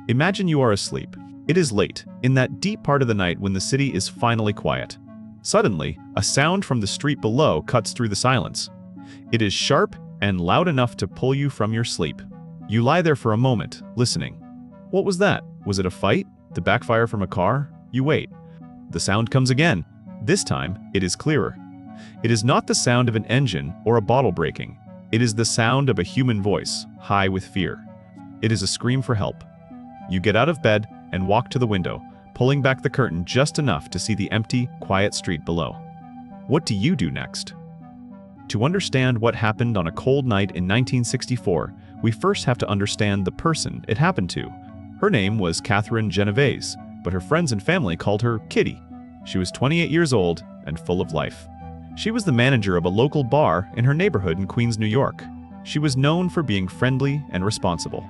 Imagine you are asleep. It is late, in that deep part of the night when the city is finally quiet. Suddenly, a sound from the street below cuts through the silence. It is sharp and loud enough to pull you from your sleep. You lie there for a moment, listening. What was that? Was it a fight? The backfire from a car? You wait. The sound comes again. This time, it is clearer. It is not the sound of an engine or a bottle breaking. It is the sound of a human voice, high with fear. It is a scream for help. You get out of bed and walk to the window, pulling back the curtain just enough to see the empty, quiet street below. What do you do next? To understand what happened on a cold night in 1964, we first have to understand the person it happened to. Her name was Kitty Genovese, but her friends and family called her Kitty. She was 28 years old and full of life. She was the manager of a local bar in her neighborhood in Queens, New York. She was known for being friendly and responsible.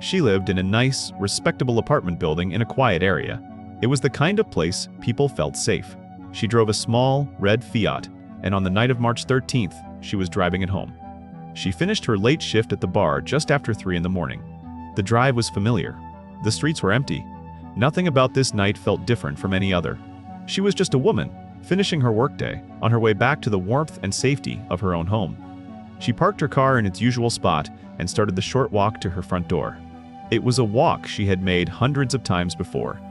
She lived in a nice, respectable apartment building in a quiet area. It was the kind of place people felt safe. She drove a small, red Fiat, and on the night of March 13th, she was driving it home. She finished her late shift at the bar just after 3 in the morning. The drive was familiar. The streets were empty. Nothing about this night felt different from any other. She was just a woman, finishing her workday, on her way back to the warmth and safety of her own home. She parked her car in its usual spot and started the short walk to her front door. It was a walk she had made hundreds of times before.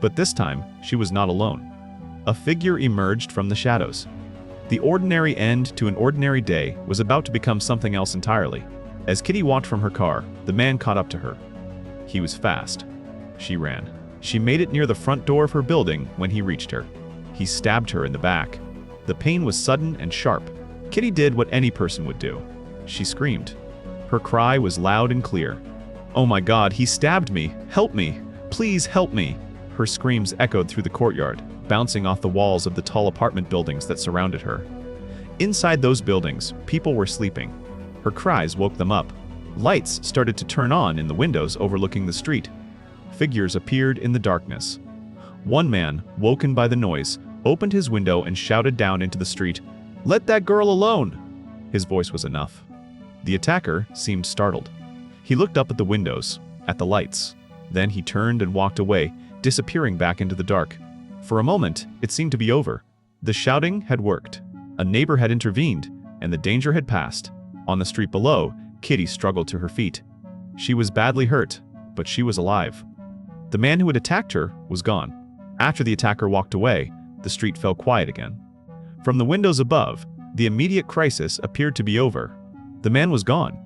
But this time, she was not alone. A figure emerged from the shadows. The ordinary end to an ordinary day was about to become something else entirely. As Kitty walked from her car, the man caught up to her. He was fast. She ran. She made it near the front door of her building when he reached her. He stabbed her in the back. The pain was sudden and sharp. Kitty did what any person would do. She screamed. Her cry was loud and clear. "Oh my God, he stabbed me! Help me! Please help me!" Her screams echoed through the courtyard, bouncing off the walls of the tall apartment buildings that surrounded her. Inside those buildings, people were sleeping. Her cries woke them up. Lights started to turn on in the windows overlooking the street. Figures appeared in the darkness. One man, woken by the noise, opened his window and shouted down into the street, "Let that girl alone!" His voice was enough. The attacker seemed startled. He looked up at the windows, at the lights. Then he turned and walked away, disappearing back into the dark. For a moment, it seemed to be over. The shouting had worked. A neighbor had intervened, and the danger had passed. On the street below, Kitty struggled to her feet. She was badly hurt, but she was alive. The man who had attacked her was gone. After the attacker walked away, the street fell quiet again. From the windows above, the immediate crisis appeared to be over. The man was gone.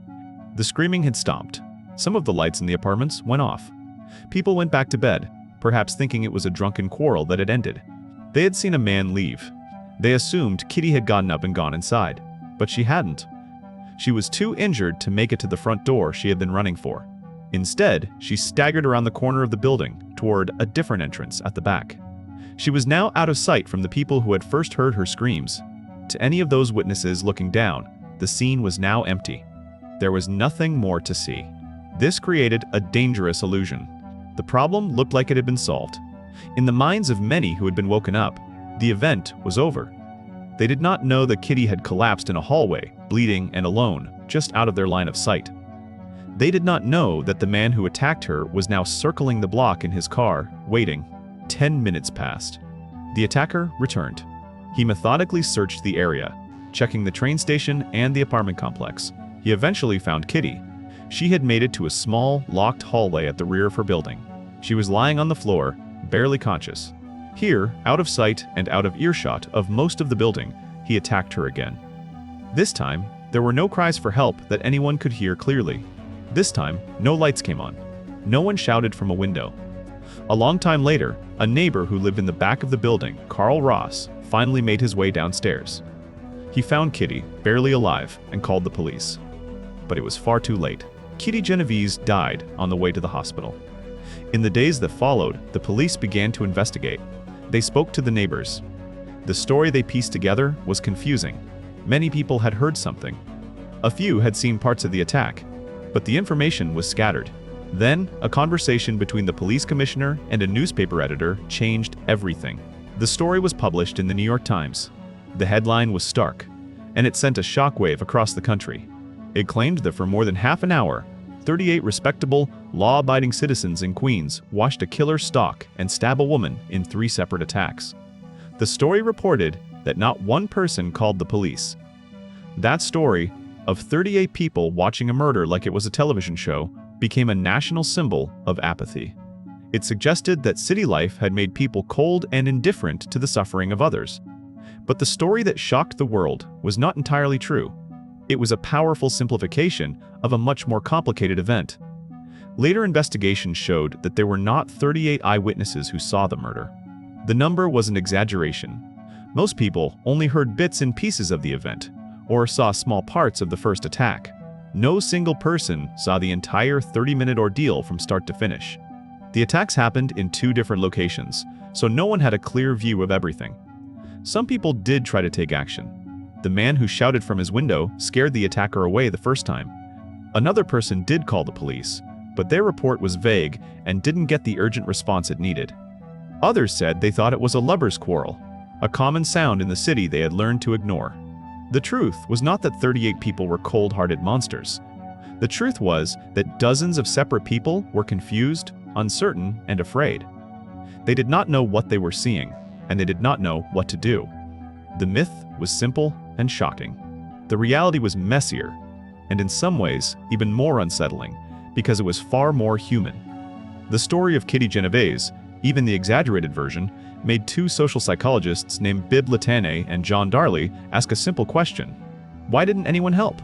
The screaming had stopped. Some of the lights in the apartments went off. People went back to bed, perhaps thinking it was a drunken quarrel that had ended. They had seen a man leave. They assumed Kitty had gotten up and gone inside, but she hadn't. She was too injured to make it to the front door she had been running for. Instead, she staggered around the corner of the building toward a different entrance at the back. She was now out of sight from the people who had first heard her screams. To any of those witnesses looking down, the scene was now empty. There was nothing more to see. This created a dangerous illusion. The problem looked like it had been solved. In the minds of many who had been woken up, the event was over. They did not know that Kitty had collapsed in a hallway, bleeding and alone, just out of their line of sight. They did not know that the man who attacked her was now circling the block in his car, waiting. 10 minutes passed. The attacker returned. He methodically searched the area, checking the train station and the apartment complex. He eventually found Kitty. She had made it to a small, locked hallway at the rear of her building. She was lying on the floor, barely conscious. Here, out of sight and out of earshot of most of the building, he attacked her again. This time, there were no cries for help that anyone could hear clearly. This time, no lights came on. No one shouted from a window. A long time later, a neighbor who lived in the back of the building, Carl Ross, finally made his way downstairs. He found Kitty, barely alive, and called the police. But it was far too late. Kitty Genovese died on the way to the hospital. In the days that followed, the police began to investigate. They spoke to the neighbors. The story they pieced together was confusing. Many people had heard something. A few had seen parts of the attack, but the information was scattered. Then, a conversation between the police commissioner and a newspaper editor changed everything. The story was published in the New York Times. The headline was stark, and it sent a shockwave across the country. It claimed that for more than half an hour, 38 respectable, law-abiding citizens in Queens watched a killer stalk and stab a woman in 3 separate attacks. The story reported that not one person called the police. That story, of 38 people watching a murder like it was a television show, became a national symbol of apathy. It suggested that city life had made people cold and indifferent to the suffering of others. But the story that shocked the world was not entirely true. It was a powerful simplification of a much more complicated event. Later investigations showed that there were not 38 eyewitnesses who saw the murder. The number was an exaggeration. Most people only heard bits and pieces of the event, or saw small parts of the first attack. No single person saw the entire 30-minute ordeal from start to finish. The attacks happened in 2 different locations, so no one had a clear view of everything. Some people did try to take action. The man who shouted from his window scared the attacker away the first time. Another person did call the police, but their report was vague and didn't get the urgent response it needed. Others said they thought it was a lover's quarrel, a common sound in the city they had learned to ignore. The truth was not that 38 people were cold-hearted monsters. The truth was that dozens of separate people were confused, uncertain, and afraid. They did not know what they were seeing, and they did not know what to do. The myth was simple and shocking. The reality was messier, and in some ways even more unsettling, because it was far more human. The story of Kitty Genovese, even the exaggerated version, made 2 social psychologists named Bibb Latané and John Darley ask a simple question: why didn't anyone help?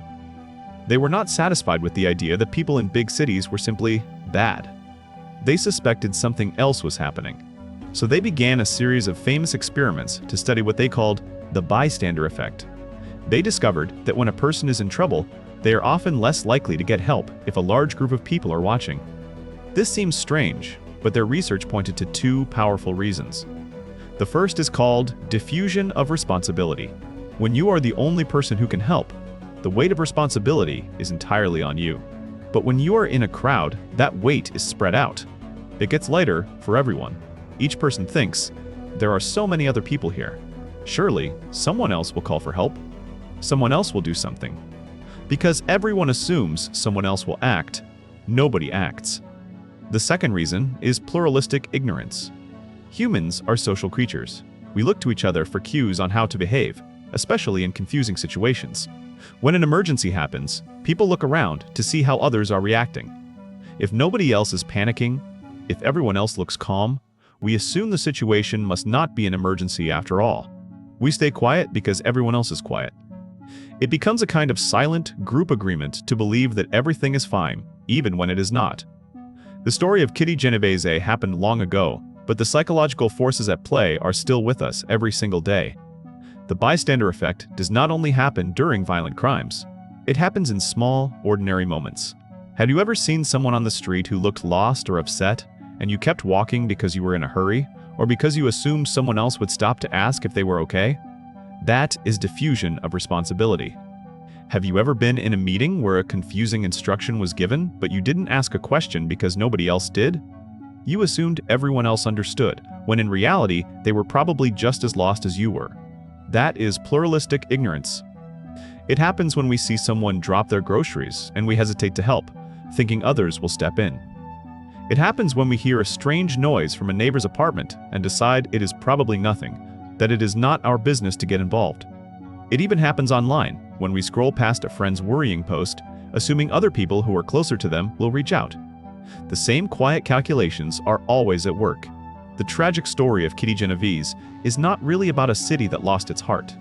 They were not satisfied with the idea that people in big cities were simply bad. They suspected something else was happening. So they began a series of famous experiments to study what they called the bystander effect. They discovered that when a person is in trouble, they are often less likely to get help if a large group of people are watching. This seems strange, but their research pointed to 2 powerful reasons. The first is called diffusion of responsibility. When you are the only person who can help, the weight of responsibility is entirely on you. But when you are in a crowd, that weight is spread out. It gets lighter for everyone. Each person thinks, there are so many other people here. Surely, someone else will call for help. Someone else will do something. Because everyone assumes someone else will act, nobody acts. The second reason is pluralistic ignorance. Humans are social creatures. We look to each other for cues on how to behave, especially in confusing situations. When an emergency happens, people look around to see how others are reacting. If nobody else is panicking, if everyone else looks calm, we assume the situation must not be an emergency after all. We stay quiet because everyone else is quiet. It becomes a kind of silent group agreement to believe that everything is fine, even when it is not. The story of Kitty Genovese happened long ago, but the psychological forces at play are still with us every single day. The bystander effect does not only happen during violent crimes. It happens in small, ordinary moments. Have you ever seen someone on the street who looked lost or upset, and you kept walking because you were in a hurry, or because you assumed someone else would stop to ask if they were okay? That is diffusion of responsibility. Have you ever been in a meeting where a confusing instruction was given, but you didn't ask a question because nobody else did? You assumed everyone else understood, when in reality, they were probably just as lost as you were. That is pluralistic ignorance. It happens when we see someone drop their groceries and we hesitate to help, thinking others will step in. It happens when we hear a strange noise from a neighbor's apartment and decide it is probably nothing, that it is not our business to get involved. It even happens online, when we scroll past a friend's worrying post, assuming other people who are closer to them will reach out. The same quiet calculations are always at work. The tragic story of Kitty Genovese is not really about a city that lost its heart.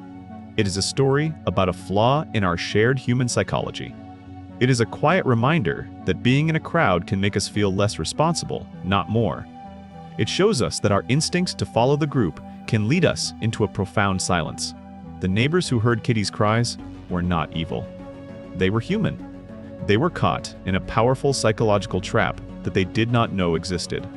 It is a story about a flaw in our shared human psychology. It is a quiet reminder that being in a crowd can make us feel less responsible, not more. It shows us that our instincts to follow the group can lead us into a profound silence. The neighbors who heard Kitty's cries were not evil. They were human. They were caught in a powerful psychological trap that they did not know existed.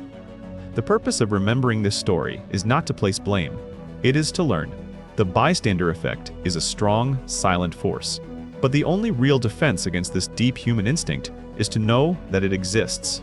The purpose of remembering this story is not to place blame. It is to learn. The bystander effect is a strong, silent force. But the only real defense against this deep human instinct is to know that it exists.